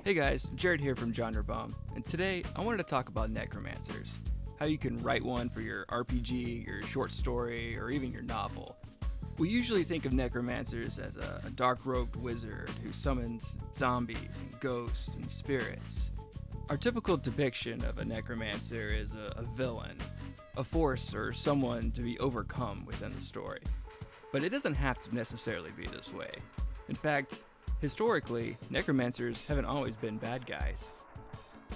Hey guys, Jared here from Genre Bomb, and today I wanted to talk about necromancers. How you can write one for your RPG, your short story, or even your novel. We usually think of necromancers as a dark-robed wizard who summons zombies and ghosts and spirits. Our typical depiction of a necromancer is a villain, a force or someone to be overcome within the story. But it doesn't have to necessarily be this way. In fact, historically, necromancers haven't always been bad guys.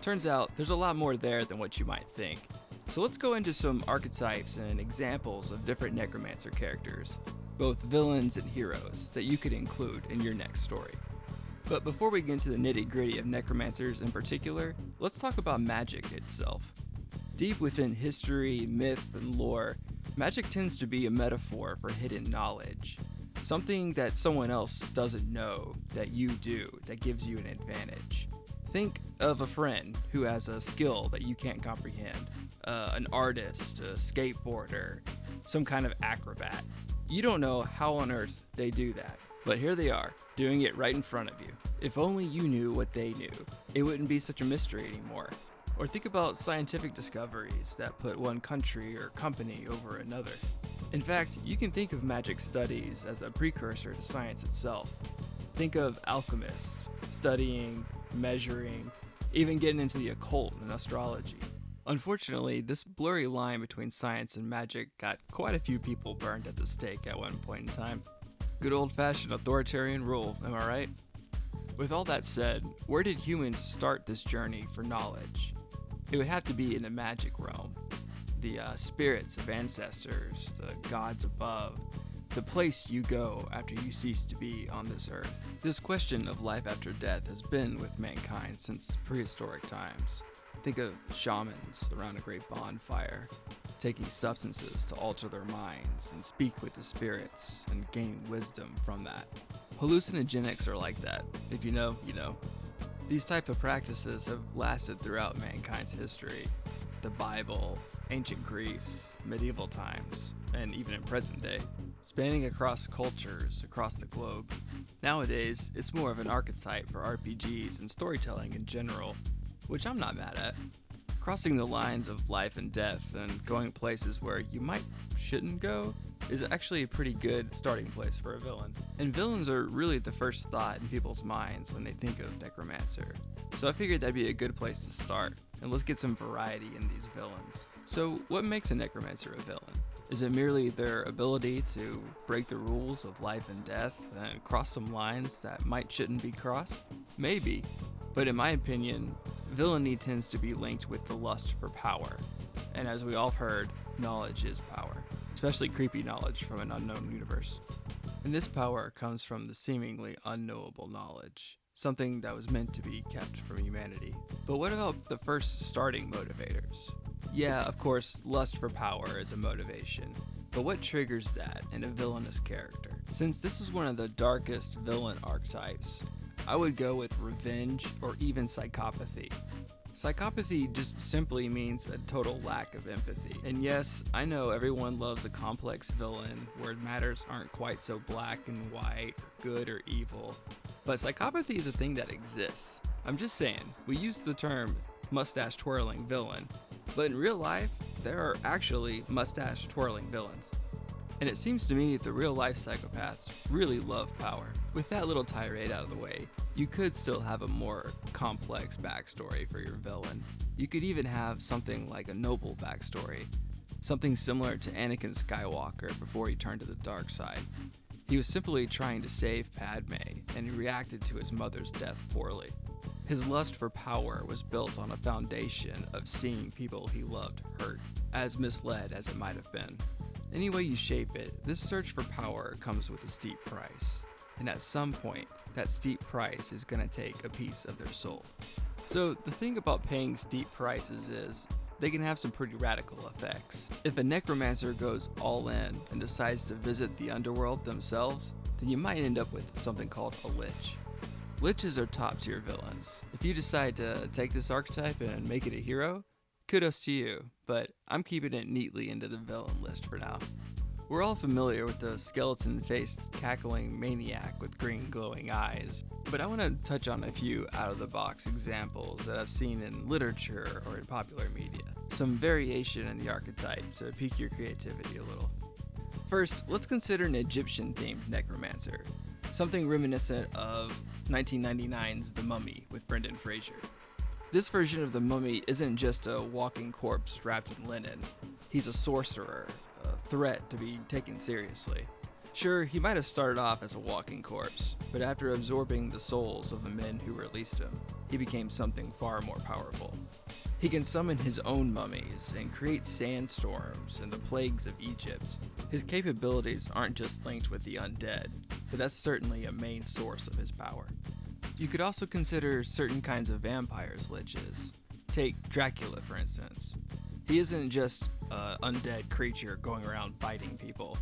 Turns out, there's a lot more there than what you might think. So let's go into some archetypes and examples of different necromancer characters, both villains and heroes, that you could include in your next story. But before we get into the nitty-gritty of necromancers in particular, let's talk about magic itself. Deep within history, myth, and lore, magic tends to be a metaphor for hidden knowledge. Something that someone else doesn't know that you do that gives you an advantage. Think of a friend who has a skill that you can't comprehend. An artist, a skateboarder, some kind of acrobat. You don't know how on earth they do that, but here they are, doing it right in front of you. If only you knew what they knew, it wouldn't be such a mystery anymore. Or think about scientific discoveries that put one country or company over another. In fact, you can think of magic studies as a precursor to science itself. Think of alchemists studying, measuring, even getting into the occult and astrology. Unfortunately, this blurry line between science and magic got quite a few people burned at the stake at one point in time. Good old-fashioned authoritarian rule, am I right? With all that said, where did humans start this journey for knowledge? It would have to be in the magic realm. The spirits of ancestors, the gods above, the place you go after you cease to be on this earth. This question of life after death has been with mankind since prehistoric times. Think of shamans around a great bonfire, taking substances to alter their minds and speak with the spirits and gain wisdom from that. Hallucinogenics are like that. If you know, you know. These type of practices have lasted throughout mankind's history. The Bible, ancient Greece, medieval times, and even in present day, spanning across cultures across the globe. Nowadays, it's more of an archetype for RPGs and storytelling in general, which I'm not mad at. Crossing the lines of life and death and going places where you shouldn't go is actually a pretty good starting place for a villain. And villains are really the first thought in people's minds when they think of Necromancer. So I figured that'd be a good place to start, and let's get some variety in these villains. So what makes a Necromancer a villain? Is it merely their ability to break the rules of life and death and cross some lines that shouldn't be crossed? Maybe, but in my opinion, villainy tends to be linked with the lust for power. And as we all heard, knowledge is power, especially creepy knowledge from an unknown universe. And this power comes from the seemingly unknowable knowledge, something that was meant to be kept from humanity. But what about the first starting motivators? Yeah, of course, lust for power is a motivation, but what triggers that in a villainous character? Since this is one of the darkest villain archetypes, I would go with revenge or even psychopathy. Psychopathy just simply means a total lack of empathy. And yes, I know everyone loves a complex villain where matters aren't quite so black and white, good or evil. But psychopathy is a thing that exists. I'm just saying, we use the term mustache twirling villain, but in real life, there are actually mustache twirling villains. And it seems to me the real life psychopaths really love power. With that little tirade out of the way, you could still have a more complex backstory for your villain. You could even have something like a noble backstory, something similar to Anakin Skywalker before he turned to the dark side. He was simply trying to save Padme, and he reacted to his mother's death poorly. His lust for power was built on a foundation of seeing people he loved hurt, as misled as it might have been. Any way you shape it, this search for power comes with a steep price. And at some point, that steep price is going to take a piece of their soul. So the thing about paying steep prices is, they can have some pretty radical effects. If a necromancer goes all in and decides to visit the underworld themselves, then you might end up with something called a lich. Liches are top tier villains. If you decide to take this archetype and make it a hero, kudos to you, but I'm keeping it neatly into the villain list for now. We're all familiar with the skeleton-faced, cackling maniac with green glowing eyes, but I want to touch on a few out-of-the-box examples that I've seen in literature or in popular media. Some variation in the archetype to pique your creativity a little. First, let's consider an Egyptian-themed necromancer, something reminiscent of 1999's The Mummy with Brendan Fraser. This version of the Mummy isn't just a walking corpse wrapped in linen. He's a sorcerer, a threat to be taken seriously. Sure, he might have started off as a walking corpse, but after absorbing the souls of the men who released him, he became something far more powerful. He can summon his own mummies and create sandstorms and the plagues of Egypt. His capabilities aren't just linked with the undead, but that's certainly a main source of his power. You could also consider certain kinds of vampires liches. Take Dracula, for instance. He isn't just an undead creature going around biting people.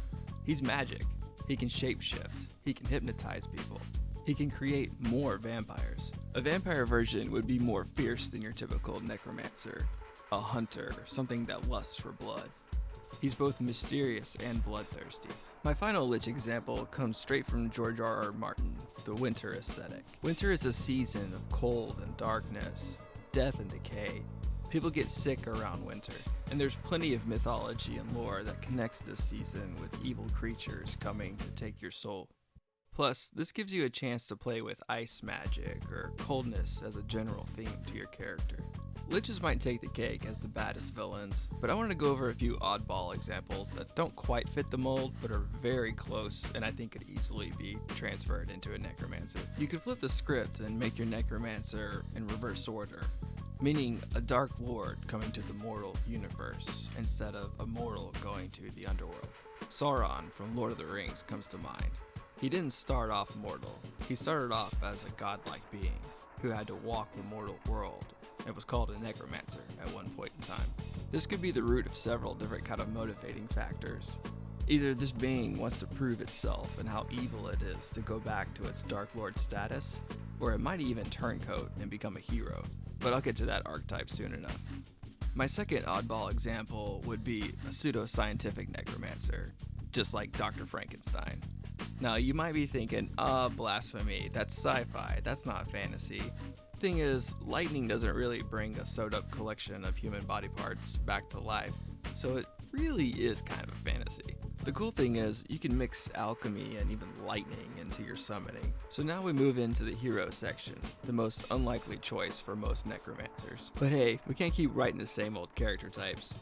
He's magic. He can shapeshift. He can hypnotize people. He can create more vampires. A vampire version would be more fierce than your typical necromancer. A hunter, something that lusts for blood. He's both mysterious and bloodthirsty. My final lich example comes straight from George R.R. Martin, the winter aesthetic. Winter is a season of cold and darkness, death and decay. People get sick around winter, and there's plenty of mythology and lore that connects this season with evil creatures coming to take your soul. Plus, this gives you a chance to play with ice magic or coldness as a general theme to your character. Liches might take the cake as the baddest villains, but I wanted to go over a few oddball examples that don't quite fit the mold, but are very close and I think could easily be transferred into a necromancer. You could flip the script and make your necromancer in reverse order, meaning a dark lord coming to the mortal universe instead of a mortal going to the underworld. Sauron from Lord of the Rings comes to mind. He didn't start off mortal. He started off as a godlike being who had to walk the mortal world and was called a necromancer at one point in time. This could be the root of several different kind of motivating factors. Either this being wants to prove itself and how evil it is to go back to its Dark Lord status, or it might even turncoat and become a hero, but I'll get to that archetype soon enough. My second oddball example would be a pseudo-scientific necromancer, just like Dr. Frankenstein. Now, you might be thinking, blasphemy, that's sci-fi, that's not fantasy. Thing is, lightning doesn't really bring a sewed-up collection of human body parts back to life, so it really is kind of a fantasy. The cool thing is, you can mix alchemy and even lightning into your summoning. So now we move into the hero section, the most unlikely choice for most necromancers. But hey, we can't keep writing the same old character types.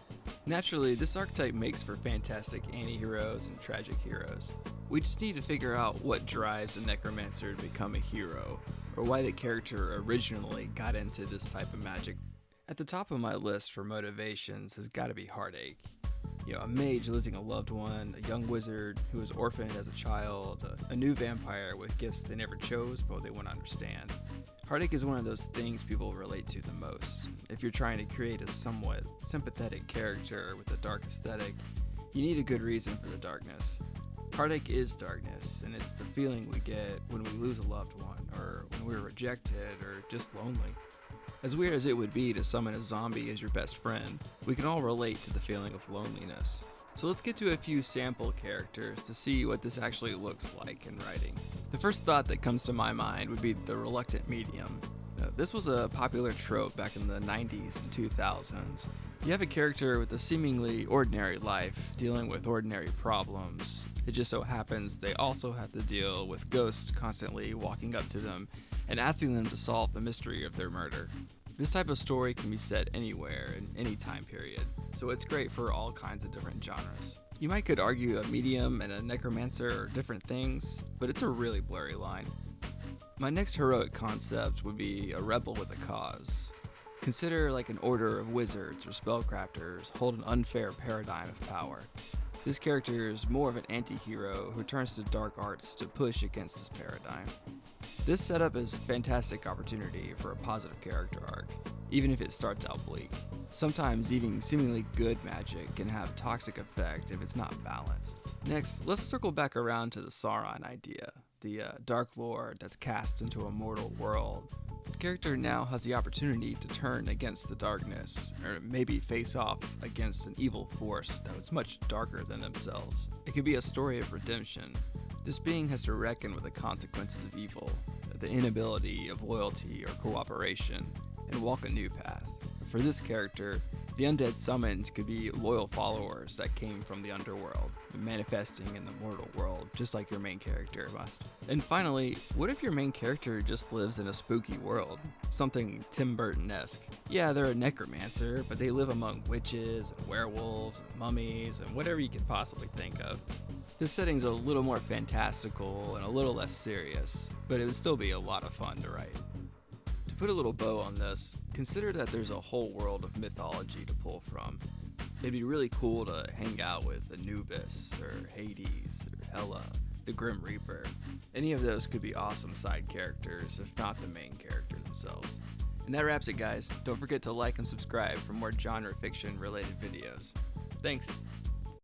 Naturally, this archetype makes for fantastic anti-heroes and tragic heroes. We just need to figure out what drives a necromancer to become a hero, or why the character originally got into this type of magic. At the top of my list for motivations has got to be heartache. A mage losing a loved one, a young wizard who was orphaned as a child, a new vampire with gifts they never chose but they won't understand. Heartache is one of those things people relate to the most. If you're trying to create a somewhat sympathetic character with a dark aesthetic, you need a good reason for the darkness. Heartache is darkness, and it's the feeling we get when we lose a loved one, or when we're rejected, or just lonely. As weird as it would be to summon a zombie as your best friend, we can all relate to the feeling of loneliness. So let's get to a few sample characters to see what this actually looks like in writing. The first thought that comes to my mind would be the reluctant medium. This was a popular trope back in the 90s and 2000s. You have a character with a seemingly ordinary life, dealing with ordinary problems. It just so happens they also have to deal with ghosts constantly walking up to them and asking them to solve the mystery of their murder. This type of story can be set anywhere in any time period, so it's great for all kinds of different genres. You might could argue a medium and a necromancer are different things, but it's a really blurry line. My next heroic concept would be a rebel with a cause. Consider like an order of wizards or spellcrafters hold an unfair paradigm of power. This character is more of an anti-hero who turns to dark arts to push against this paradigm. This setup is a fantastic opportunity for a positive character arc, even if it starts out bleak. Sometimes even seemingly good magic can have toxic effect if it's not balanced. Next, let's circle back around to the Sauron idea, the Dark Lord that's cast into a mortal world. character now has the opportunity to turn against the darkness, or maybe face off against an evil force that was much darker than themselves. It could be a story of redemption. This being has to reckon with the consequences of evil, the inability of loyalty or cooperation, and walk a new path. For this character, the undead summoned could be loyal followers that came from the underworld, manifesting in the mortal world, just like your main character must. And finally, what if your main character just lives in a spooky world? Something Tim Burton-esque. Yeah, they're a necromancer, but they live among witches, and werewolves, and mummies, and whatever you can possibly think of. This setting's a little more fantastical and a little less serious, but it would still be a lot of fun to write. To put a little bow on this, consider that there's a whole world of mythology to pull from. It'd be really cool to hang out with Anubis, or Hades, or Hela, the Grim Reaper. Any of those could be awesome side characters, if not the main character themselves. And that wraps it, guys. Don't forget to like and subscribe for more genre fiction related videos. Thanks!